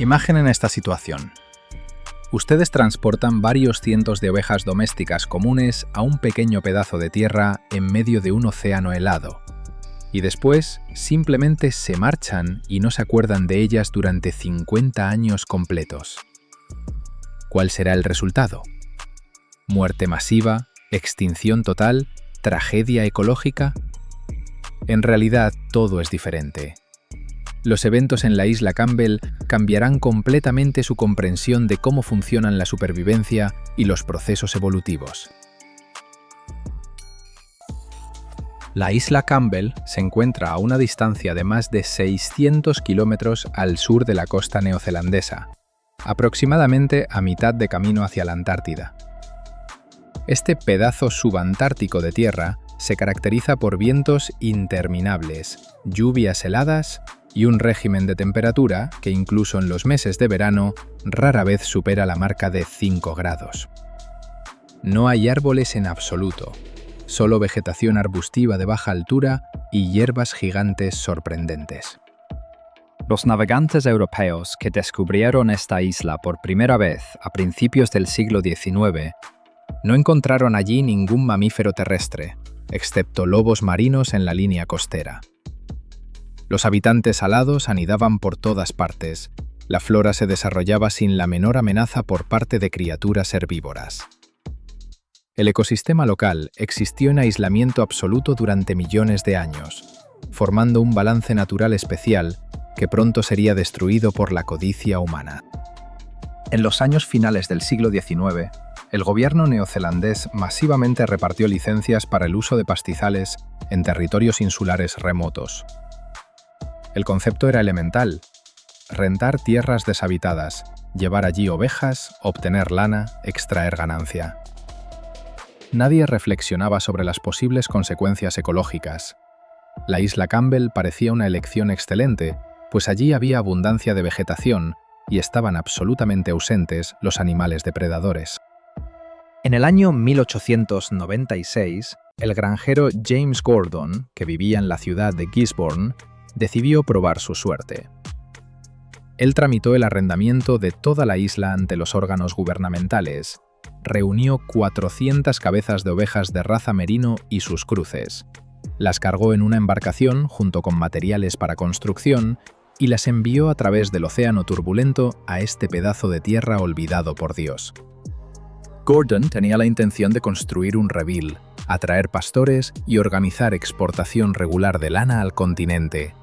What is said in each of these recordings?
Imagen en esta situación. Ustedes transportan varios cientos de ovejas domésticas comunes a un pequeño pedazo de tierra en medio de un océano helado. Y después simplemente se marchan y no se acuerdan de ellas durante 50 años completos. ¿Cuál será el resultado? ¿Muerte masiva? ¿Extinción total? ¿Tragedia ecológica? En realidad, todo es diferente. Los eventos en la isla Campbell cambiarán completamente su comprensión de cómo funcionan la supervivencia y los procesos evolutivos. La isla Campbell se encuentra a una distancia de más de 600 kilómetros al sur de la costa neozelandesa, aproximadamente a mitad de camino hacia la Antártida. Este pedazo subantártico de tierra se caracteriza por vientos interminables, lluvias heladas y un régimen de temperatura que incluso en los meses de verano rara vez supera la marca de 5 grados. No hay árboles en absoluto, solo vegetación arbustiva de baja altura y hierbas gigantes sorprendentes. Los navegantes europeos que descubrieron esta isla por primera vez a principios del siglo XIX no encontraron allí ningún mamífero terrestre, excepto lobos marinos en la línea costera. Los habitantes alados anidaban por todas partes. La flora se desarrollaba sin la menor amenaza por parte de criaturas herbívoras. El ecosistema local existió en aislamiento absoluto durante millones de años, formando un balance natural especial que pronto sería destruido por la codicia humana. En los años finales del siglo XIX, el gobierno neozelandés masivamente repartió licencias para el uso de pastizales en territorios insulares remotos. El concepto era elemental: rentar tierras deshabitadas, llevar allí ovejas, obtener lana, extraer ganancia. Nadie reflexionaba sobre las posibles consecuencias ecológicas. La isla Campbell parecía una elección excelente, pues allí había abundancia de vegetación y estaban absolutamente ausentes los animales depredadores. En el año 1896, el granjero James Gordon, que vivía en la ciudad de Gisborne, decidió probar su suerte. Él tramitó el arrendamiento de toda la isla ante los órganos gubernamentales, reunió 400 cabezas de ovejas de raza merino y sus cruces, las cargó en una embarcación junto con materiales para construcción y las envió a través del océano turbulento a este pedazo de tierra olvidado por Dios. Gordon tenía la intención de construir un redil, atraer pastores y organizar exportación regular de lana al continente.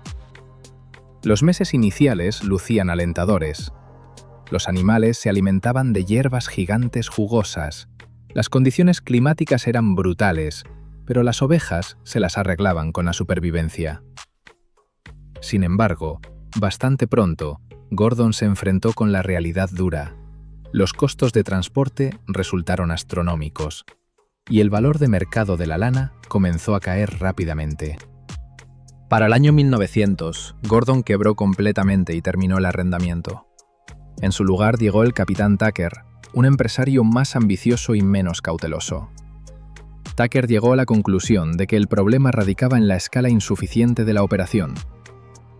Los meses iniciales lucían alentadores. Los animales se alimentaban de hierbas gigantes jugosas. Las condiciones climáticas eran brutales, pero las ovejas se las arreglaban con la supervivencia. Sin embargo, bastante pronto, Gordon se enfrentó con la realidad dura. Los costos de transporte resultaron astronómicos, y el valor de mercado de la lana comenzó a caer rápidamente. Para el año 1900, Gordon quebró completamente y terminó el arrendamiento. En su lugar llegó el capitán Tucker, un empresario más ambicioso y menos cauteloso. Tucker llegó a la conclusión de que el problema radicaba en la escala insuficiente de la operación.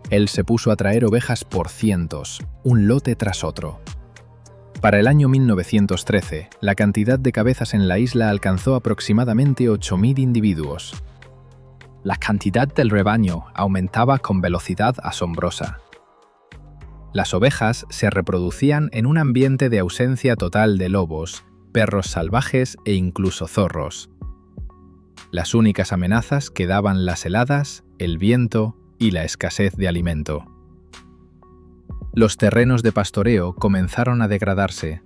Él se puso a traer ovejas por cientos, un lote tras otro. Para el año 1913, la cantidad de cabezas en la isla alcanzó aproximadamente 8.000 individuos. La cantidad del rebaño aumentaba con velocidad asombrosa. Las ovejas se reproducían en un ambiente de ausencia total de lobos, perros salvajes e incluso zorros. Las únicas amenazas quedaban las heladas, el viento y la escasez de alimento. Los terrenos de pastoreo comenzaron a degradarse.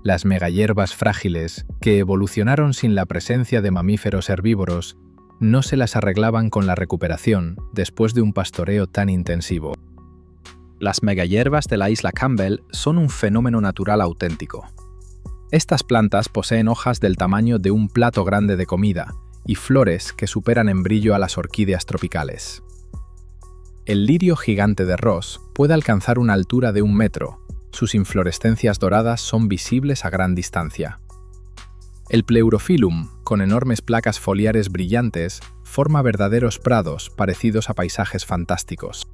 Las megahierbas frágiles, que evolucionaron sin la presencia de mamíferos herbívoros, no se las arreglaban con la recuperación después de un pastoreo tan intensivo. Las megahierbas de la isla Campbell son un fenómeno natural auténtico. Estas plantas poseen hojas del tamaño de un plato grande de comida y flores que superan en brillo a las orquídeas tropicales. El lirio gigante de Ross puede alcanzar una altura de 1 metro. Sus inflorescencias doradas son visibles a gran distancia. El Pleurophyllum, con enormes placas foliares brillantes, forma verdaderos prados parecidos a paisajes fantásticos.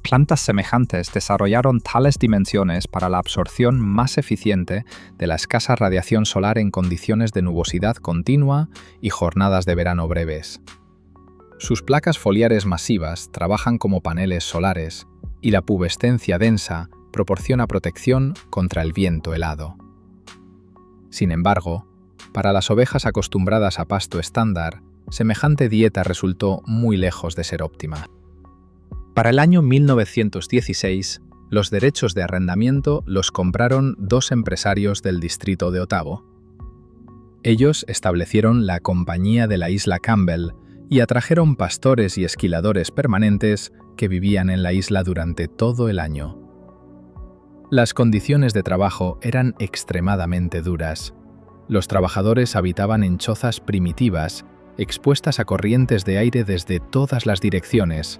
Plantas semejantes desarrollaron tales dimensiones para la absorción más eficiente de la escasa radiación solar en condiciones de nubosidad continua y jornadas de verano breves. Sus placas foliares masivas trabajan como paneles solares y la pubescencia densa proporciona protección contra el viento helado. Sin embargo, para las ovejas acostumbradas a pasto estándar, semejante dieta resultó muy lejos de ser óptima. Para el año 1916, los derechos de arrendamiento los compraron dos empresarios del distrito de Otago. Ellos establecieron la Compañía de la Isla Campbell y atrajeron pastores y esquiladores permanentes que vivían en la isla durante todo el año. Las condiciones de trabajo eran extremadamente duras. Los trabajadores habitaban en chozas primitivas, expuestas a corrientes de aire desde todas las direcciones.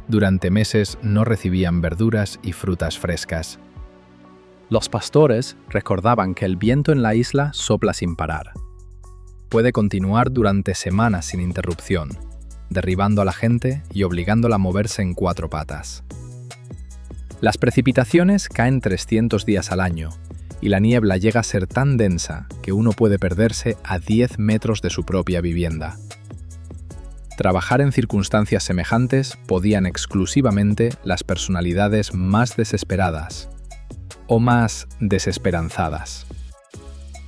Durante meses no recibían verduras y frutas frescas. Los pastores recordaban que el viento en la isla sopla sin parar. Puede continuar durante semanas sin interrupción, derribando a la gente y obligándola a moverse en cuatro patas. Las precipitaciones caen 300 días al año, y la niebla llega a ser tan densa que uno puede perderse a 10 metros de su propia vivienda. Trabajar en circunstancias semejantes podían exclusivamente las personalidades más desesperadas o más desesperanzadas.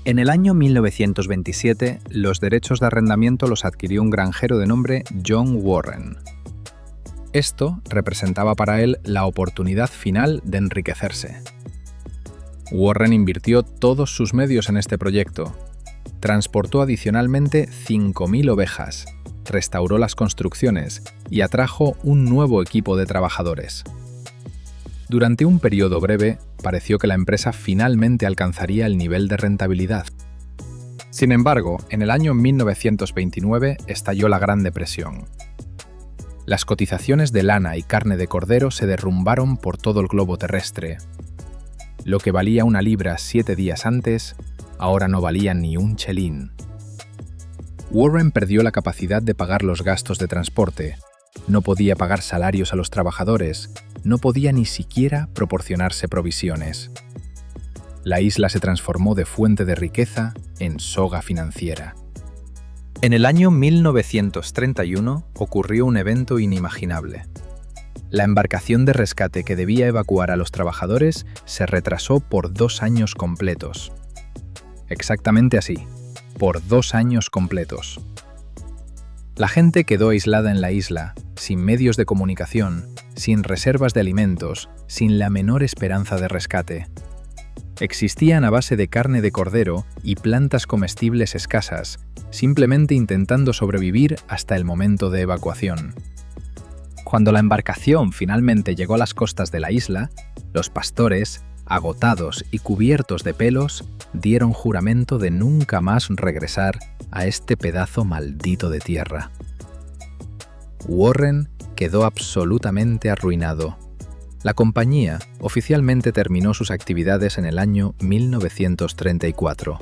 En el año 1927, los derechos de arrendamiento los adquirió un granjero de nombre John Warren. Esto representaba para él la oportunidad final de enriquecerse. Warren invirtió todos sus medios en este proyecto. Transportó adicionalmente 5.000 ovejas, restauró las construcciones y atrajo un nuevo equipo de trabajadores. Durante un periodo breve, pareció que la empresa finalmente alcanzaría el nivel de rentabilidad. Sin embargo, en el año 1929 estalló la Gran Depresión. Las cotizaciones de lana y carne de cordero se derrumbaron por todo el globo terrestre. Lo que valía una libra 7 días antes, ahora no valía ni un chelín. Warren perdió la capacidad de pagar los gastos de transporte, no podía pagar salarios a los trabajadores, no podía ni siquiera proporcionarse provisiones. La isla se transformó de fuente de riqueza en soga financiera. En el año 1931 ocurrió un evento inimaginable. La embarcación de rescate que debía evacuar a los trabajadores se retrasó por 2 años completos. Exactamente así, por 2 años completos. La gente quedó aislada en la isla, sin medios de comunicación, sin reservas de alimentos, sin la menor esperanza de rescate. Existían a base de carne de cordero y plantas comestibles escasas, simplemente intentando sobrevivir hasta el momento de evacuación. Cuando la embarcación finalmente llegó a las costas de la isla, los pastores, agotados y cubiertos de pelos, dieron juramento de nunca más regresar a este pedazo maldito de tierra. Warren quedó absolutamente arruinado. La compañía oficialmente terminó sus actividades en el año 1934.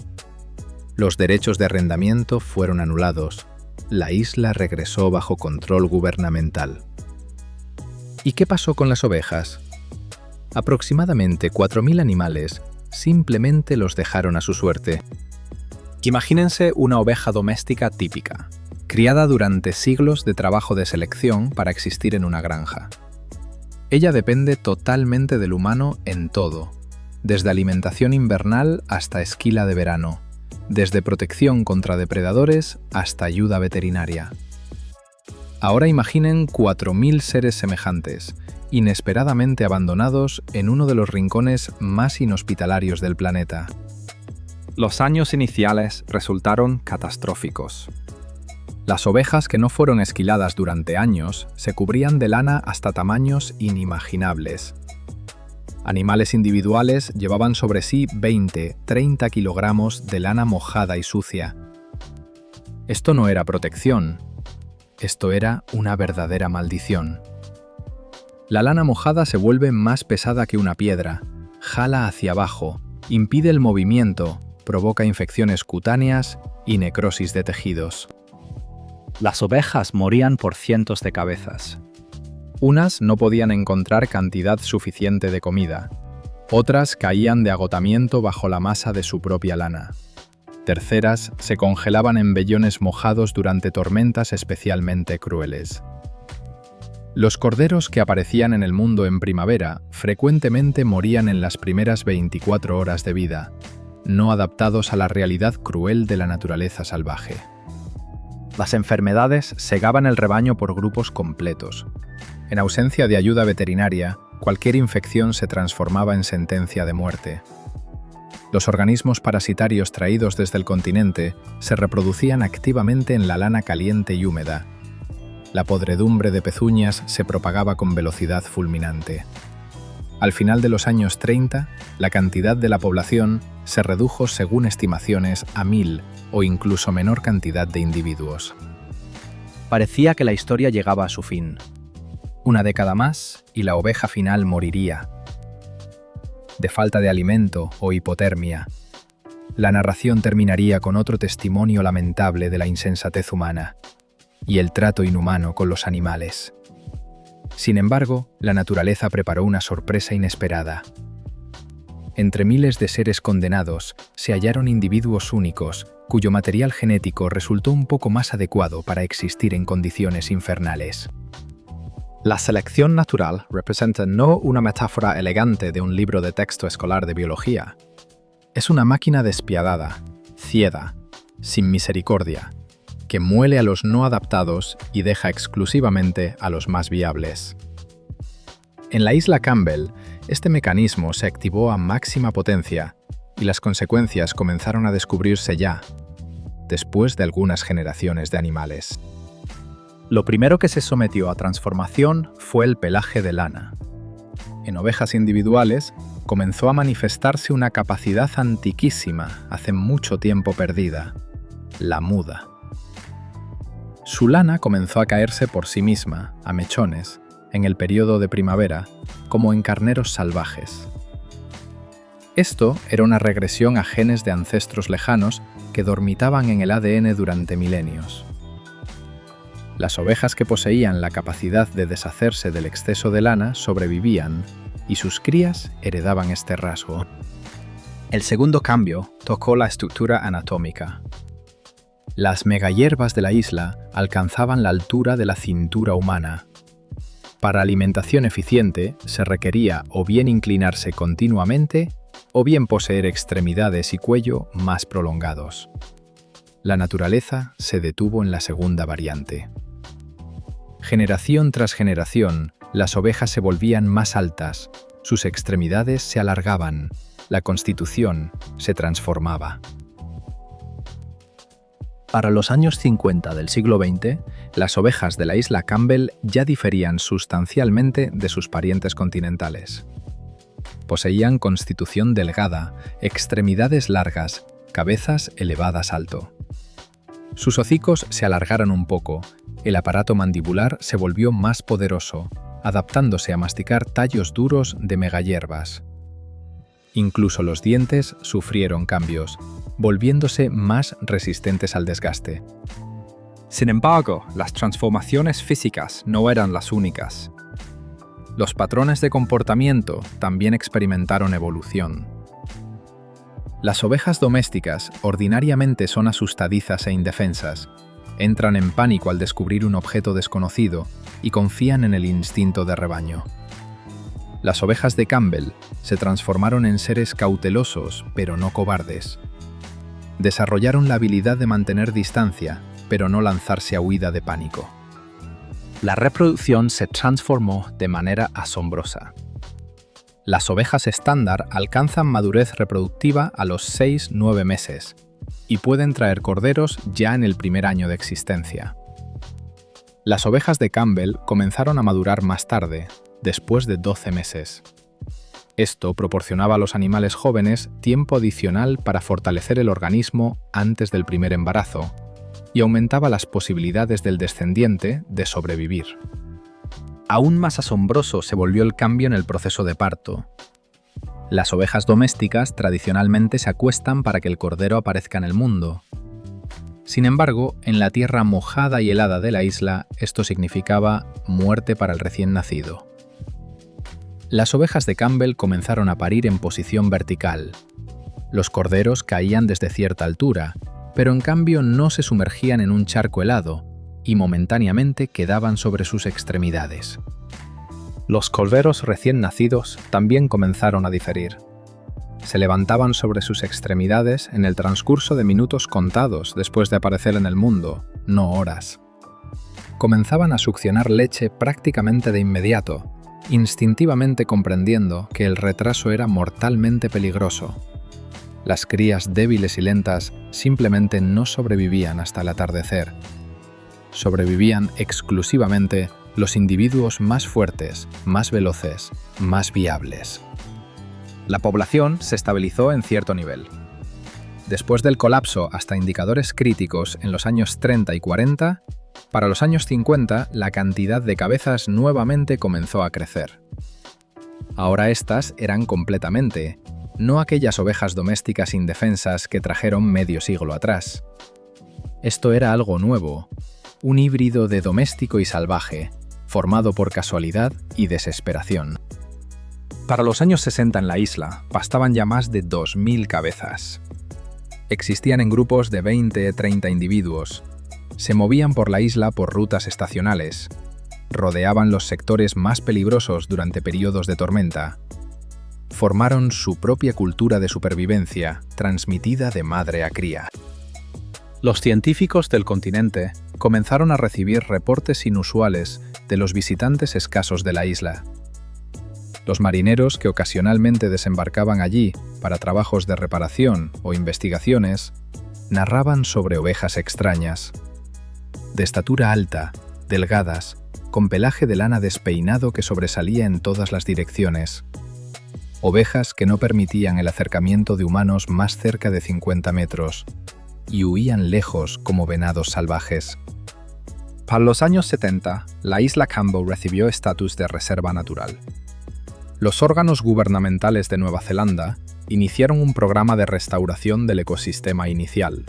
Los derechos de arrendamiento fueron anulados. La isla regresó bajo control gubernamental. ¿Y qué pasó con las ovejas? Aproximadamente 4.000 animales simplemente los dejaron a su suerte. Imagínense una oveja doméstica típica, criada durante siglos de trabajo de selección para existir en una granja. Ella depende totalmente del humano en todo, desde alimentación invernal hasta esquila de verano, desde protección contra depredadores hasta ayuda veterinaria. Ahora imaginen 4.000 seres semejantes, inesperadamente abandonados en uno de los rincones más inhospitalarios del planeta. Los años iniciales resultaron catastróficos. Las ovejas que no fueron esquiladas durante años se cubrían de lana hasta tamaños inimaginables. Animales individuales llevaban sobre sí 20-30 kilogramos de lana mojada y sucia. Esto no era protección, esto era una verdadera maldición. La lana mojada se vuelve más pesada que una piedra, jala hacia abajo, impide el movimiento, provoca infecciones cutáneas y necrosis de tejidos. Las ovejas morían por cientos de cabezas. Unas no podían encontrar cantidad suficiente de comida. Otras caían de agotamiento bajo la masa de su propia lana. Terceras se congelaban en vellones mojados durante tormentas especialmente crueles. Los corderos que aparecían en el mundo en primavera frecuentemente morían en las primeras 24 horas de vida, no adaptados a la realidad cruel de la naturaleza salvaje. Las enfermedades cegaban el rebaño por grupos completos. En ausencia de ayuda veterinaria, cualquier infección se transformaba en sentencia de muerte. Los organismos parasitarios traídos desde el continente se reproducían activamente en la lana caliente y húmeda. La podredumbre de pezuñas se propagaba con velocidad fulminante. Al final de los años 30, la cantidad de la población se redujo según estimaciones a 1000 o incluso menor cantidad de individuos. Parecía que la historia llegaba a su fin. Una década más y la oveja final moriría. De falta de alimento o hipotermia. La narración terminaría con otro testimonio lamentable de la insensatez humana y el trato inhumano con los animales. Sin embargo, la naturaleza preparó una sorpresa inesperada. Entre miles de seres condenados se hallaron individuos únicos cuyo material genético resultó un poco más adecuado para existir en condiciones infernales. La selección natural representa no una metáfora elegante de un libro de texto escolar de biología. Es una máquina despiadada, ciega, sin misericordia, que muele a los no adaptados y deja exclusivamente a los más viables. En la isla Campbell, este mecanismo se activó a máxima potencia y las consecuencias comenzaron a descubrirse ya, después de algunas generaciones de animales. Lo primero que se sometió a transformación fue el pelaje de lana. En ovejas individuales comenzó a manifestarse una capacidad antiquísima, hace mucho tiempo perdida, la muda. Su lana comenzó a caerse por sí misma, a mechones, en el periodo de primavera, como en carneros salvajes. Esto era una regresión a genes de ancestros lejanos que dormitaban en el ADN durante milenios. Las ovejas que poseían la capacidad de deshacerse del exceso de lana sobrevivían y sus crías heredaban este rasgo. El segundo cambio tocó la estructura anatómica. Las megahierbas de la isla alcanzaban la altura de la cintura humana. Para alimentación eficiente se requería o bien inclinarse continuamente o bien poseer extremidades y cuello más prolongados. La naturaleza se detuvo en la segunda variante. Generación tras generación, las ovejas se volvían más altas, sus extremidades se alargaban, la constitución se transformaba. Para los años 50 del siglo XX, las ovejas de la isla Campbell ya diferían sustancialmente de sus parientes continentales. Poseían constitución delgada, extremidades largas, cabezas elevadas alto. Sus hocicos se alargaron un poco, el aparato mandibular se volvió más poderoso, adaptándose a masticar tallos duros de megahierbas. Incluso los dientes sufrieron cambios, volviéndose más resistentes al desgaste. Sin embargo, las transformaciones físicas no eran las únicas. Los patrones de comportamiento también experimentaron evolución. Las ovejas domésticas ordinariamente son asustadizas e indefensas, entran en pánico al descubrir un objeto desconocido y confían en el instinto de rebaño. Las ovejas de Campbell se transformaron en seres cautelosos, pero no cobardes. Desarrollaron la habilidad de mantener distancia, pero no lanzarse a huida de pánico. La reproducción se transformó de manera asombrosa. Las ovejas estándar alcanzan madurez reproductiva a los 6-9 meses y pueden traer corderos ya en el primer año de existencia. Las ovejas de Campbell comenzaron a madurar más tarde, después de 12 meses. Esto proporcionaba a los animales jóvenes tiempo adicional para fortalecer el organismo antes del primer embarazo y aumentaba las posibilidades del descendiente de sobrevivir. Aún más asombroso se volvió el cambio en el proceso de parto. Las ovejas domésticas tradicionalmente se acuestan para que el cordero aparezca en el mundo. Sin embargo, en la tierra mojada y helada de la isla, esto significaba muerte para el recién nacido. Las ovejas de Campbell comenzaron a parir en posición vertical. Los corderos caían desde cierta altura, pero en cambio no se sumergían en un charco helado y momentáneamente quedaban sobre sus extremidades. Los corderos recién nacidos también comenzaron a diferir. Se levantaban sobre sus extremidades en el transcurso de minutos contados después de aparecer en el mundo, no horas. Comenzaban a succionar leche prácticamente de inmediato, instintivamente comprendiendo que el retraso era mortalmente peligroso. Las crías débiles y lentas simplemente no sobrevivían hasta el atardecer. Sobrevivían exclusivamente los individuos más fuertes, más veloces, más viables. La población se estabilizó en cierto nivel. Después del colapso hasta indicadores críticos en los años 30 y 40, para los años 50 la cantidad de cabezas nuevamente comenzó a crecer. Ahora estas eran completamente, no aquellas ovejas domésticas indefensas que trajeron medio siglo atrás. Esto era algo nuevo, un híbrido de doméstico y salvaje, formado por casualidad y desesperación. Para los años 60 en la isla, pastaban ya más de 2000 cabezas. Existían en grupos de 20-30 individuos. Se movían por la isla por rutas estacionales. Rodeaban los sectores más peligrosos durante periodos de tormenta. Formaron su propia cultura de supervivencia, transmitida de madre a cría. Los científicos del continente comenzaron a recibir reportes inusuales de los visitantes escasos de la isla. Los marineros que ocasionalmente desembarcaban allí para trabajos de reparación o investigaciones narraban sobre ovejas extrañas. De estatura alta, delgadas, con pelaje de lana despeinado que sobresalía en todas las direcciones. Ovejas que no permitían el acercamiento de humanos más cerca de 50 metros y huían lejos como venados salvajes. Para los años 70, la isla Campbell recibió estatus de reserva natural. Los órganos gubernamentales de Nueva Zelanda iniciaron un programa de restauración del ecosistema inicial.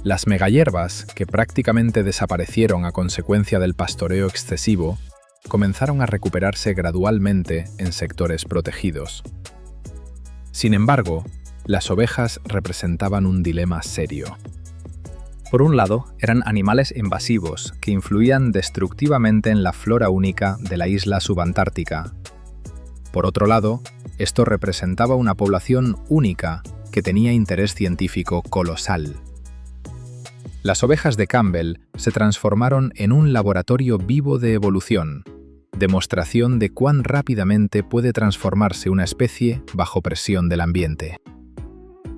Las megahierbas, que prácticamente desaparecieron a consecuencia del pastoreo excesivo, comenzaron a recuperarse gradualmente en sectores protegidos. Sin embargo, las ovejas representaban un dilema serio. Por un lado, eran animales invasivos que influían destructivamente en la flora única de la isla subantártica. Por otro lado, esto representaba una población única que tenía interés científico colosal. Las ovejas de Campbell se transformaron en un laboratorio vivo de evolución, demostración de cuán rápidamente puede transformarse una especie bajo presión del ambiente.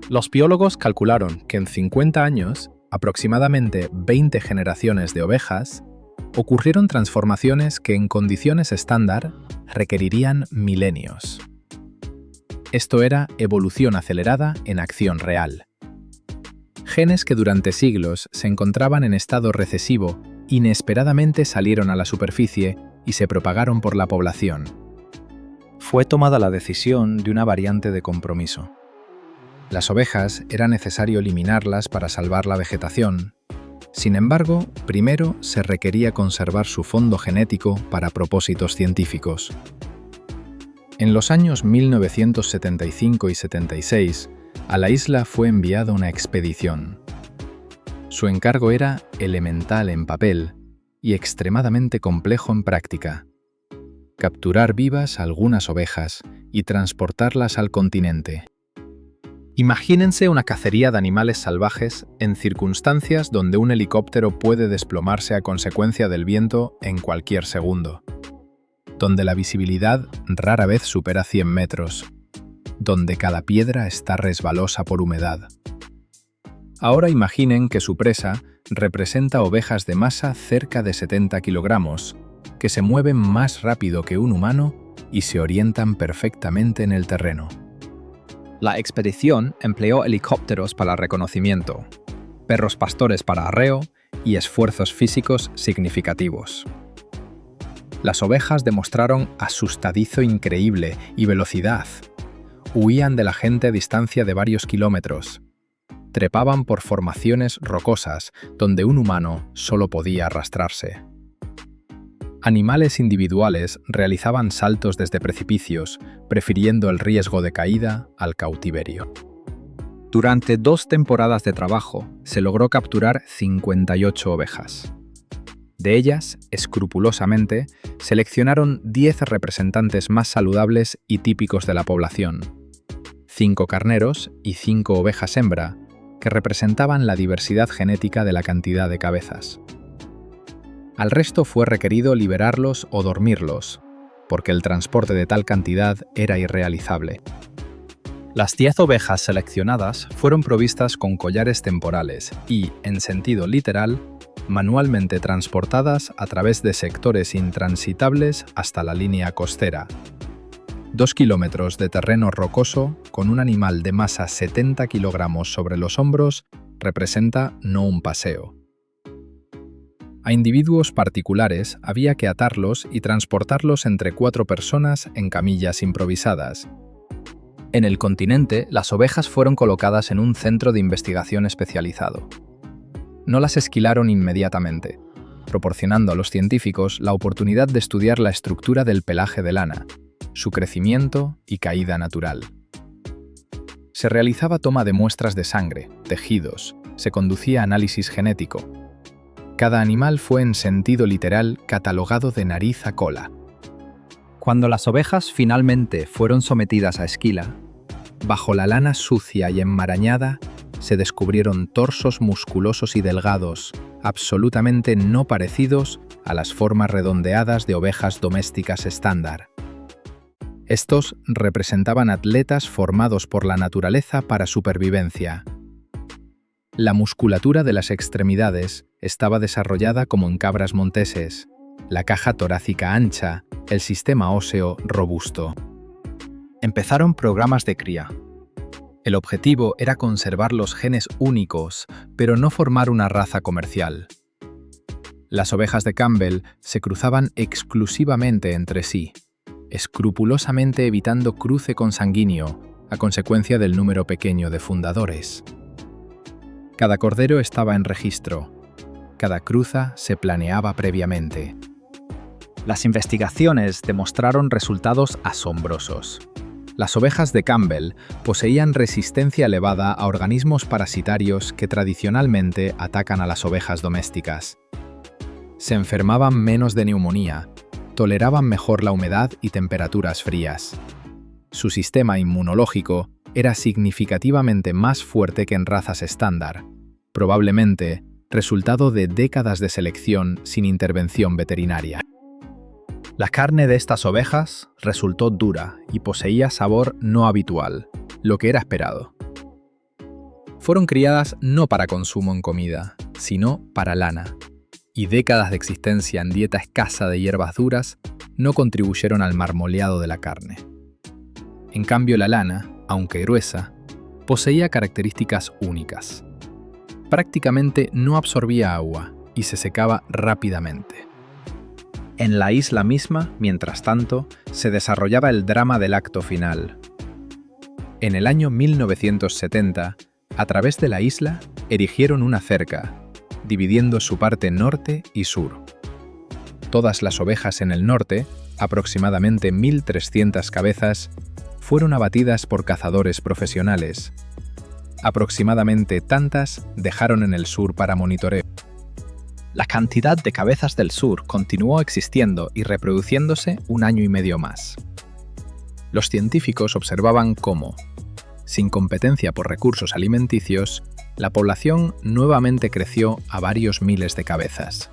Los biólogos calcularon que en 50 años, aproximadamente 20 generaciones de ovejas, ocurrieron transformaciones que en condiciones estándar requerirían milenios. Esto era evolución acelerada en acción real. Genes que durante siglos se encontraban en estado recesivo inesperadamente salieron a la superficie y se propagaron por la población. Fue tomada la decisión de una variante de compromiso. Las ovejas era necesario eliminarlas para salvar la vegetación. Sin embargo, primero se requería conservar su fondo genético para propósitos científicos. En los años 1975 y 76, a la isla fue enviada una expedición. Su encargo era elemental en papel y extremadamente complejo en práctica: capturar vivas algunas ovejas y transportarlas al continente. Imagínense una cacería de animales salvajes en circunstancias donde un helicóptero puede desplomarse a consecuencia del viento en cualquier segundo, donde la visibilidad rara vez supera 100 metros, donde cada piedra está resbalosa por humedad. Ahora imaginen que su presa representa ovejas de masa cerca de 70 kilogramos, que se mueven más rápido que un humano y se orientan perfectamente en el terreno. La expedición empleó helicópteros para reconocimiento, perros pastores para arreo y esfuerzos físicos significativos. Las ovejas demostraron asustadizo increíble y velocidad. Huían de la gente a distancia de varios kilómetros. trepaban por formaciones rocosas donde un humano solo podía arrastrarse. Animales individuales realizaban saltos desde precipicios, prefiriendo el riesgo de caída al cautiverio. Durante 2 temporadas de trabajo, se logró capturar 58 ovejas. De ellas, escrupulosamente, seleccionaron 10 representantes más saludables y típicos de la población, 5 carneros y 5 ovejas hembra, que representaban la diversidad genética de la cantidad de cabezas. Al resto fue requerido liberarlos o dormirlos, porque el transporte de tal cantidad era irrealizable. Las 10 ovejas seleccionadas fueron provistas con collares temporales y, en sentido literal, manualmente transportadas a través de sectores intransitables hasta la línea costera. 2 kilómetros de terreno rocoso con un animal de masa 70 kilogramos sobre los hombros representa no un paseo. A individuos particulares había que atarlos y transportarlos entre 4 personas en camillas improvisadas. En el continente, las ovejas fueron colocadas en un centro de investigación especializado. No las esquilaron inmediatamente, proporcionando a los científicos la oportunidad de estudiar la estructura del pelaje de lana, su crecimiento y caída natural. Se realizaba toma de muestras de sangre, tejidos, se conducía análisis genético. Cada animal fue en sentido literal catalogado de nariz a cola. Cuando las ovejas finalmente fueron sometidas a esquila, bajo la lana sucia y enmarañada, se descubrieron torsos musculosos y delgados, absolutamente no parecidos a las formas redondeadas de ovejas domésticas estándar. Estos representaban atletas formados por la naturaleza para supervivencia. La musculatura de las extremidades estaba desarrollada como en cabras monteses, la caja torácica ancha, el sistema óseo robusto. Empezaron programas de cría. El objetivo era conservar los genes únicos, pero no formar una raza comercial. Las ovejas de Campbell se cruzaban exclusivamente entre sí, escrupulosamente evitando cruce consanguíneo a consecuencia del número pequeño de fundadores. Cada cordero estaba en registro. Cada cruza se planeaba previamente. Las investigaciones demostraron resultados asombrosos. Las ovejas de Campbell poseían resistencia elevada a organismos parasitarios que tradicionalmente atacan a las ovejas domésticas. Se enfermaban menos de neumonía, toleraban mejor la humedad y temperaturas frías. Su sistema inmunológico era significativamente más fuerte que en razas estándar, probablemente resultado de décadas de selección sin intervención veterinaria. La carne de estas ovejas resultó dura y poseía sabor no habitual, lo que era esperado. Fueron criadas no para consumo en comida, sino para lana, y décadas de existencia en dieta escasa de hierbas duras no contribuyeron al marmoleado de la carne. En cambio, la lana, aunque gruesa, poseía características únicas. Prácticamente no absorbía agua y se secaba rápidamente. En la isla misma, mientras tanto, se desarrollaba el drama del acto final. En el año 1970, a través de la isla, erigieron una cerca, dividiendo su parte norte y sur. Todas las ovejas en el norte, aproximadamente 1.300 cabezas, fueron abatidas por cazadores profesionales. Aproximadamente tantas dejaron en el sur para monitoreo. La cantidad de cabezas del sur continuó existiendo y reproduciéndose 1 año y medio más. Los científicos observaban cómo, sin competencia por recursos alimenticios, la población nuevamente creció a varios miles de cabezas.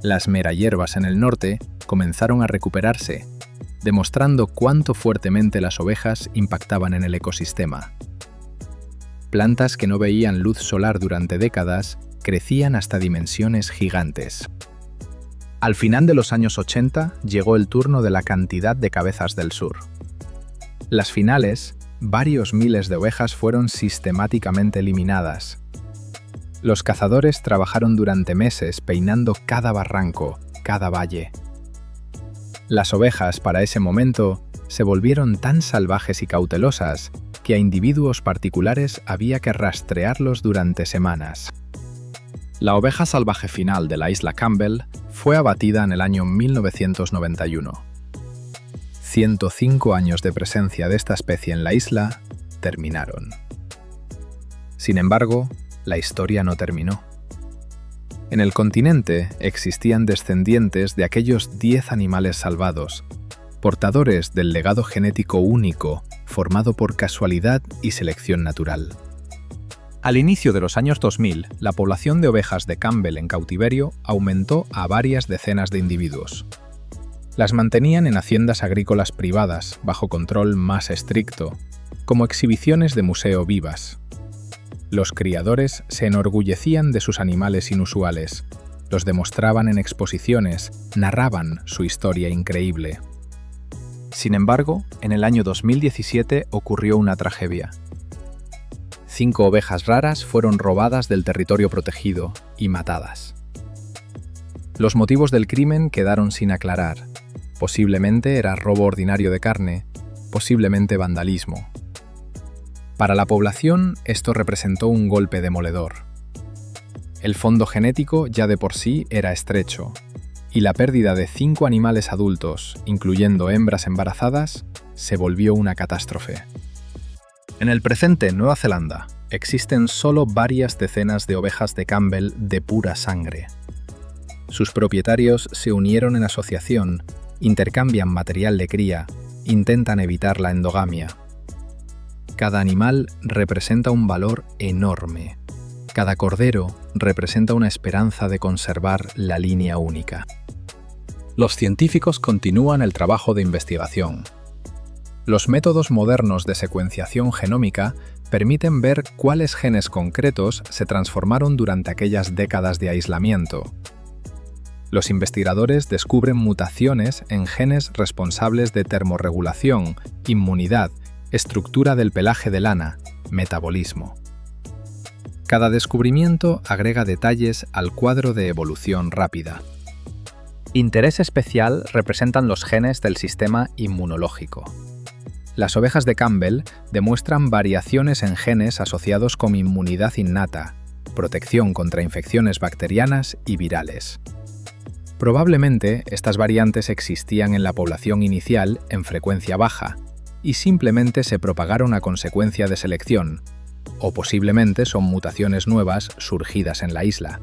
Las merahierbas en el norte comenzaron a recuperarse, demostrando cuánto fuertemente las ovejas impactaban en el ecosistema. Plantas que no veían luz solar durante décadas crecían hasta dimensiones gigantes. Al final de los años 80 llegó el turno de la cantidad de cabezas del sur. Las finales, varios miles de ovejas fueron sistemáticamente eliminadas. Los cazadores trabajaron durante meses peinando cada barranco, cada valle. Las ovejas, para ese momento, se volvieron tan salvajes y cautelosas que a individuos particulares había que rastrearlos durante semanas. La oveja salvaje final de la isla Campbell fue abatida en el año 1991. 105 años de presencia de esta especie en la isla terminaron. Sin embargo, la historia no terminó. En el continente existían descendientes de aquellos 10 animales salvados, portadores del legado genético único formado por casualidad y selección natural. Al inicio de los años 2000, la población de ovejas de Campbell en cautiverio aumentó a varias decenas de individuos. Las mantenían en haciendas agrícolas privadas bajo control más estricto, como exhibiciones de museo vivas. Los criadores se enorgullecían de sus animales inusuales, los demostraban en exposiciones, narraban su historia increíble. Sin embargo, en el año 2017 ocurrió una tragedia. 5 ovejas raras fueron robadas del territorio protegido y matadas. Los motivos del crimen quedaron sin aclarar. Posiblemente era robo ordinario de carne, posiblemente vandalismo. Para la población, esto representó un golpe demoledor. El fondo genético ya de por sí era estrecho, y la pérdida de 5 animales adultos, incluyendo hembras embarazadas, se volvió una catástrofe. En el presente Nueva Zelanda, existen solo varias decenas de ovejas de Campbell de pura sangre. Sus propietarios se unieron en asociación, intercambian material de cría, intentan evitar la endogamia. Cada animal representa un valor enorme. Cada cordero representa una esperanza de conservar la línea única. Los científicos continúan el trabajo de investigación. Los métodos modernos de secuenciación genómica permiten ver cuáles genes concretos se transformaron durante aquellas décadas de aislamiento. Los investigadores descubren mutaciones en genes responsables de termorregulación, inmunidad, estructura del pelaje de lana, metabolismo. Cada descubrimiento agrega detalles al cuadro de evolución rápida. Interés especial representan los genes del sistema inmunológico. Las ovejas de Campbell demuestran variaciones en genes asociados con inmunidad innata, protección contra infecciones bacterianas y virales. Probablemente estas variantes existían en la población inicial en frecuencia baja, y simplemente se propagaron a consecuencia de selección, o posiblemente son mutaciones nuevas surgidas en la isla.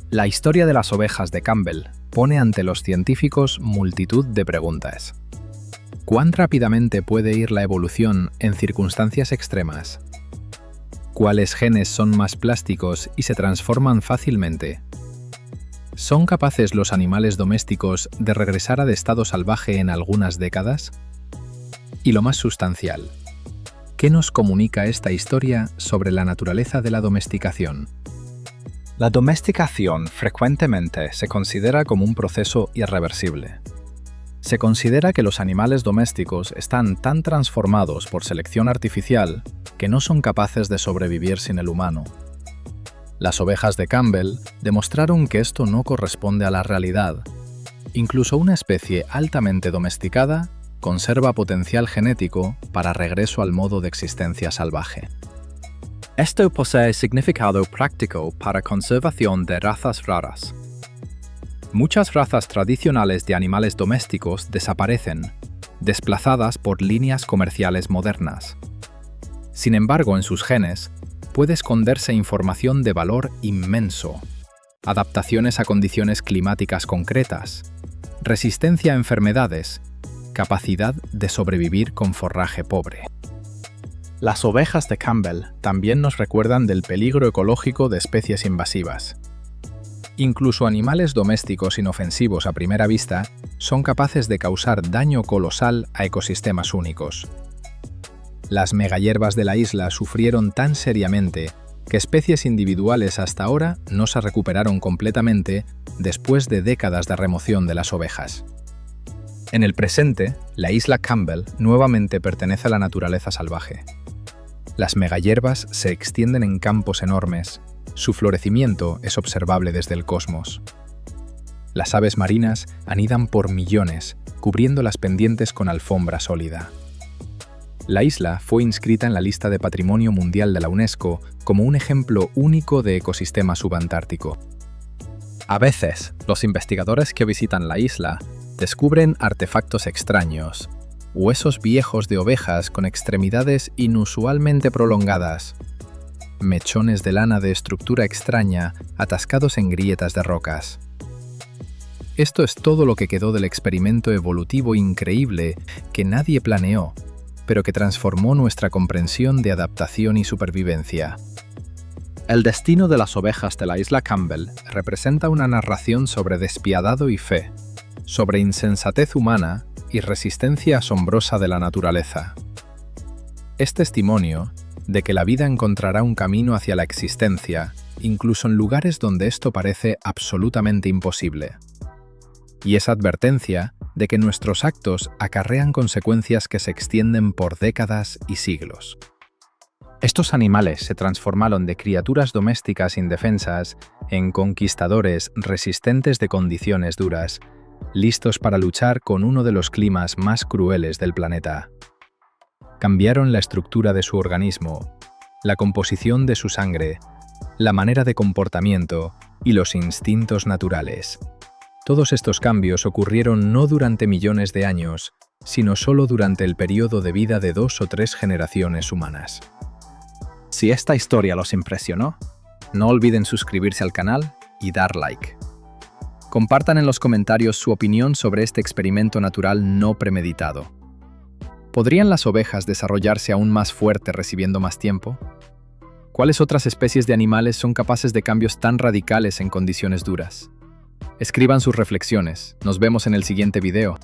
La historia de las ovejas de Campbell pone ante los científicos multitud de preguntas. ¿Cuán rápidamente puede ir la evolución en circunstancias extremas? ¿Cuáles genes son más plásticos y se transforman fácilmente? ¿Son capaces los animales domésticos de regresar al estado salvaje en algunas décadas? Y lo más sustancial, ¿qué nos comunica esta historia sobre la naturaleza de la domesticación? La domesticación frecuentemente se considera como un proceso irreversible. Se considera que los animales domésticos están tan transformados por selección artificial que no son capaces de sobrevivir sin el humano. Las ovejas de Campbell demostraron que esto no corresponde a la realidad. Incluso una especie altamente domesticada conserva potencial genético para regreso al modo de existencia salvaje. Esto posee significado práctico para conservación de razas raras. Muchas razas tradicionales de animales domésticos desaparecen, desplazadas por líneas comerciales modernas. Sin embargo, en sus genes puede esconderse información de valor inmenso: adaptaciones a condiciones climáticas concretas, resistencia a enfermedades, capacidad de sobrevivir con forraje pobre. Las ovejas de Campbell también nos recuerdan del peligro ecológico de especies invasivas. Incluso animales domésticos inofensivos a primera vista son capaces de causar daño colosal a ecosistemas únicos. Las megahierbas de la isla sufrieron tan seriamente que especies individuales hasta ahora no se recuperaron completamente después de décadas de remoción de las ovejas. En el presente, la isla Campbell nuevamente pertenece a la naturaleza salvaje. Las megahierbas se extienden en campos enormes. Su florecimiento es observable desde el cosmos. Las aves marinas anidan por millones, cubriendo las pendientes con alfombra sólida. La isla fue inscrita en la lista de Patrimonio Mundial de la UNESCO como un ejemplo único de ecosistema subantártico. A veces, los investigadores que visitan la isla descubren artefactos extraños, huesos viejos de ovejas con extremidades inusualmente prolongadas, mechones de lana de estructura extraña atascados en grietas de rocas. Esto es todo lo que quedó del experimento evolutivo increíble que nadie planeó, pero que transformó nuestra comprensión de adaptación y supervivencia. El destino de las ovejas de la isla Campbell representa una narración sobre despiadado y fe, sobre insensatez humana y resistencia asombrosa de la naturaleza. Es testimonio de que la vida encontrará un camino hacia la existencia, incluso en lugares donde esto parece absolutamente imposible. Y es advertencia de que nuestros actos acarrean consecuencias que se extienden por décadas y siglos. Estos animales se transformaron de criaturas domésticas indefensas en conquistadores resistentes de condiciones duras, listos para luchar con uno de los climas más crueles del planeta. Cambiaron la estructura de su organismo, la composición de su sangre, la manera de comportamiento y los instintos naturales. Todos estos cambios ocurrieron no durante millones de años, sino solo durante el periodo de vida de 2 o 3 generaciones humanas. Si esta historia los impresionó, no olviden suscribirse al canal y dar like. Compartan en los comentarios su opinión sobre este experimento natural no premeditado. ¿Podrían las ovejas desarrollarse aún más fuerte recibiendo más tiempo? ¿Cuáles otras especies de animales son capaces de cambios tan radicales en condiciones duras? Escriban sus reflexiones. Nos vemos en el siguiente video.